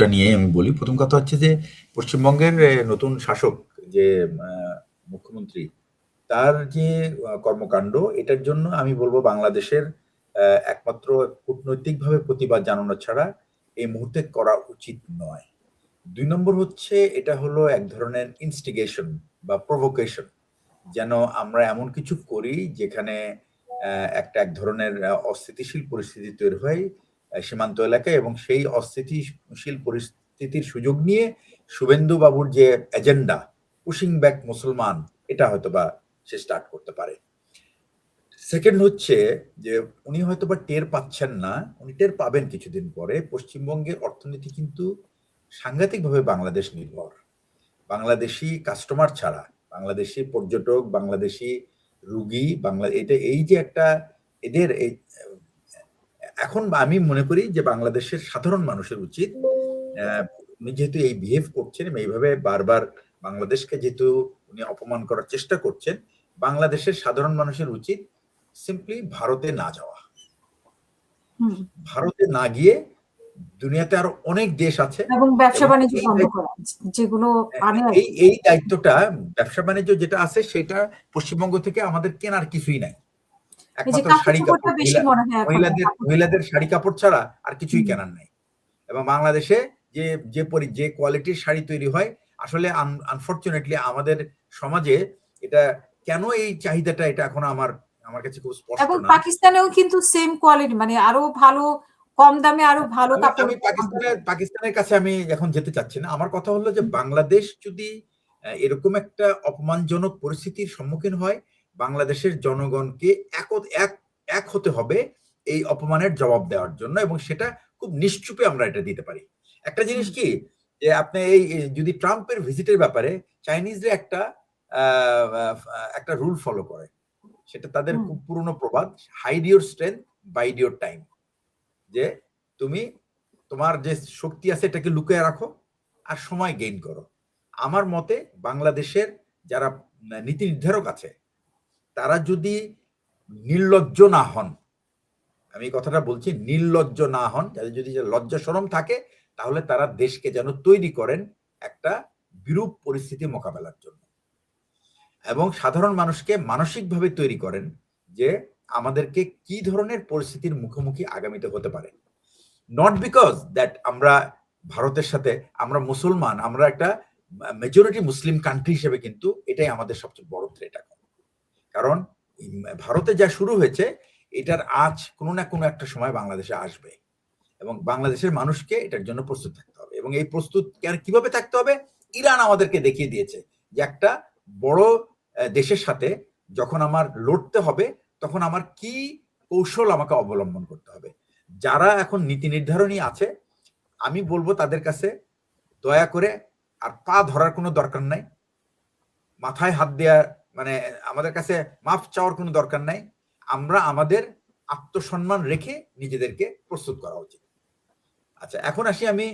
টা নিয়ে আমি বলি। প্রথম কথা হচ্ছে যে পশ্চিমবঙ্গের নতুন শাসক যে মুখ্যমন্ত্রী তার যে কর্মকাণ্ড এটার জন্য আমি বলব বাংলাদেশের একমাত্র কূটনৈতিকভাবে প্রতিবাদ জানানো ছাড়া এই মুহূর্তে করা উচিত নয়। ২ নম্বর হচ্ছে এটা হলো এক ধরনের ইনস্টিগেশন বা প্রভোকেশন। যেন আমরা এমন কিছু করি যেখানে এক ধরনের অস্থিতিশীল পরিস্থিতি তৈরি হয় সীমান্ত এলাকায় এবং সেই অস্থিতিশীল পরিস্থিতির সুযোগ নিয়ে শুভেন্দু বাবুর যে এজেন্ডা পুশিং ব্যাক মুসলমান এটা হয়তোবা সে স্টার্ট করতে পারে। সেকেন্ড হচ্ছে যে উনি হয়তোবা টের পাচ্ছেন না, উনি টের পাবেন কিছুদিন পরে। পশ্চিমবঙ্গের অর্থনীতি কিন্তু সাংঘাতিকভাবে বাংলাদেশ নির্ভর। বাংলাদেশি কাস্টমার ছাড়া, বাংলাদেশি পর্যটক, বাংলাদেশি রুগী, এটা এই যে একটা এদের এই এখন আমি মনে করি যে বাংলাদেশের সাধারণ মানুষের উচিত উনি যেহেতু এই বিহেভ করছেন এইভাবে বারবার বাংলাদেশকে যেহেতু উনি অপমান করার চেষ্টা করছেন, বাংলাদেশের সাধারণ মানুষের উচিত সিম্পলি ভারতে না যাওয়া। ভারতে না গিয়ে দুনিয়াতে আরো অনেক দেশ আছে এবং ব্যবসা বাণিজ্য বন্ধ করা, যেগুলো এই দায়িত্বটা ব্যবসা বাণিজ্য যেটা আছে সেটা পশ্চিমবঙ্গ থেকে আমাদের কেনার কিছুই নাই। একমাত্র শাড়ি কাপড়, মহিলাদের শাড়ি কাপড় ছাড়া আর কিছুই কেনার নাই। এবং বাংলাদেশে যে কোয়ালিটির শাড়ি তৈরি হয় আসলে আনফরচুনেটলি আমাদের সমাজে এটা কেন এই চাহিদাটা এটা এখন আমার কাছে খুব স্পষ্ট না। এবং পাকিস্তানেও কিন্তু সেম কোয়ালিটি মানে আরো ভালো কম দামে আরো ভালো কাপড়। আমি পাকিস্তানের কাছে আমি এখন যেতে চাচ্ছি না। আমার কথা হলো যে বাংলাদেশ যদি এরকম একটা অপমানজনক পরিস্থিতির সম্মুখীন হয়, বাংলাদেশের জনগণকে এক হতে হবে এই অপমানের জবাব দেওয়ার জন্য এবং সেটা খুব নিশ্চুপে আমরা এটা দিতে পারি। একটা জিনিস কি যে আপনি এই যদি ট্রাম্পের ভিজিটের ব্যাপারে চাইনিজরা একটা রুল ফলো করে, সেটা তাদের খুব পুরনো প্রবাদ, hide your strength bide your time. যে তুমি তোমার যে শক্তি আছে এটাকে লুকিয়ে রাখো আর সময় গেইন করো। আমার মতে বাংলাদেশের যারা নীতি নির্ধারক আছে তারা যদি নির্লজ্জ না হন, আমি কথাটা বলছি নির্লজ্জ না হন, যাদের যদি লজ্জা শরম থাকে তাহলে তারা দেশকে যেন তৈরি করেন একটা বিরূপ পরিস্থিতি মোকাবেলার জন্য এবং সাধারণ মানুষকে মানসিকভাবে তৈরি করেন যে আমাদেরকে কি ধরনের পরিস্থিতির মুখোমুখি আগামীতে হতে পারে। নট বিকজ দ্যাট আমরা ভারতের সাথে আমরা মুসলমান, আমরা একটা মেজরিটি মুসলিম কান্ট্রি হিসেবে কিন্তু এটাই আমাদের সবচেয়ে বড় থ্রেট এখন। কারণ ভারতে যা শুরু হয়েছে এটার আজ কোনো না কোনো একটা সময় বাংলাদেশে আসবে এবং বাংলাদেশের মানুষকে এটার জন্য প্রস্তুত থাকতে হবে এবং এই প্রস্তুত কিভাবে থাকতে হবে ইরান আমাদেরকে দেখিয়ে দিয়েছে যে একটা বড় দেশের সাথে যখন আমার লড়তে হবে তখন আমার কি কৌশল আমাকে অবলম্বন করতে হবে। যারা এখন নীতি নির্ধারণী আছে আমি বলবো তাদের কাছে দয়া করে আর পা ধরার কোনো দরকার নাই, মাথায় হাত দেওয়া মানে আমাদের কাছে মাফ চাওয়ার কোনো দরকার নাই। আমরা আমাদের আত্মসম্মান রেখে নিজেদেরকে প্রস্তুত করা উচিত। আচ্ছা, এখন আসি আমি